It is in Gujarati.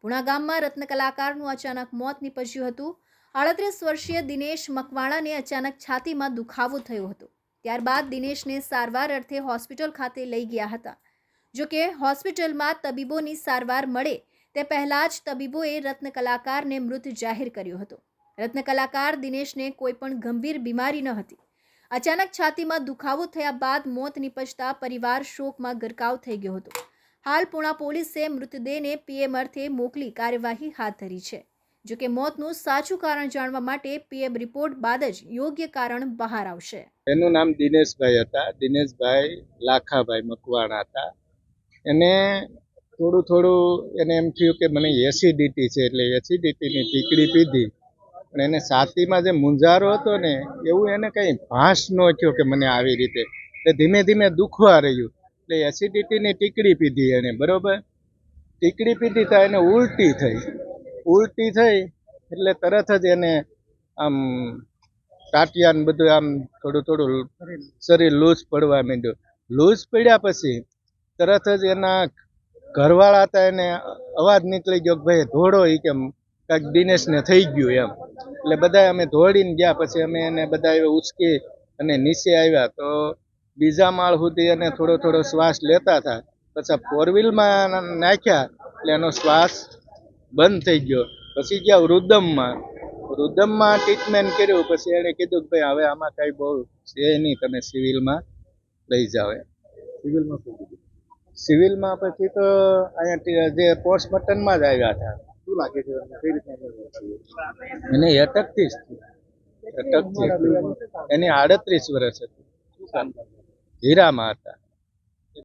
પુણા ગામમાં રત્ન કલાકારનું અચાનક મોત નીપજ્યું હતું। 38 વર્ષીય દિનેશ મકવાણાને અચાનક છાતીમાં દુખાવો થયો હતો। ત્યારબાદ દિનેશને સારવાર અર્થે હોસ્પિટલ ખાતે લઈ ગયા હતા। જો કે હોસ્પિટલમાં તબીબોની સારવાર મળે તે પહેલાં જ તબીબોએ રત્ન કલાકારને મૃત જાહેર કર્યો હતો। રત્ન કલાકાર દિનેશને કોઈ પણ ગંભીર બીમારી ન હતી। અચાનક છાતીમાં દુખાવો થયા બાદ મોત નીપજતા પરિવાર શોકમાં ગરકાવ થઈ ગયો હતો। હાલ પુણા પોલીસે મૃતદેહને પીએમ અર્થે મોકલી કાર્યવાહી હાથ ધરી છે। જો કે મોતનું સાચું કારણ જાણવા માટે પીએમ રિપોર્ટ બાદ જ યોગ્ય કારણ બહાર આવશે। એનું નામ દિનેશભાઈ હતા। દિનેશભાઈ લાખાભાઈ મકવાણા હતા। એને થોડું એને એમ થયું કે મને એસિડિટી છે, એટલે એસિડિટીની ટીકડી પીધી, પણ એને છાતીમાં જે મૂંઝારો હતો ને એવું એને કંઈ ભાસ ન થયો કે મને આવી રીતે, એટલે ધીમે ધીમે દુખવા રહ્યું, એટલે એસિડિટીની ટીકડી પીધી એને, બરોબર। ટીકડી પીધી તો એને ઉલટી થઈ એટલે તરત જ એને આમ ટાટિયા ને બધું આમ થોડું શરીર લૂઝ પડવા માંડ્યું। લૂઝ પડ્યા પછી તરત જ એના ઘરવાળા હતા, એને અવાજ નીકળી ગયો કે ભાઈ દોડો, એ કે કાંઈક દિનેશને થઈ ગયું એમ। એટલે બધા અમે દોડીને ગયા। પછી અમે એને બધા ઉચકી અને નીચે આવ્યા તો બીજા માળ સુધી એને થોડો શ્વાસ લેતા હતા। પછી 4 વ્હીલમાં નાખ્યા એટલે એનો શ્વાસ બંધ થઈ ગયો। પછી ગયા વૃદ્ધમમાં ટ્રીટમેન્ટ કર્યું। પછી એને કીધું કે ભાઈ હવે આમાં કાંઈ બહુ છે નહીં, તમે સિવિલમાં લઈ જાઓ। સિવિલમાં પછી તો અહીંયા જે પોસ્ટમોર્ટમમાં જ આવ્યા હતા। શું લાગે છે કઈ રીતના એને અટકથી એની 38 વર્ષ હતી, હીરામાં હતા।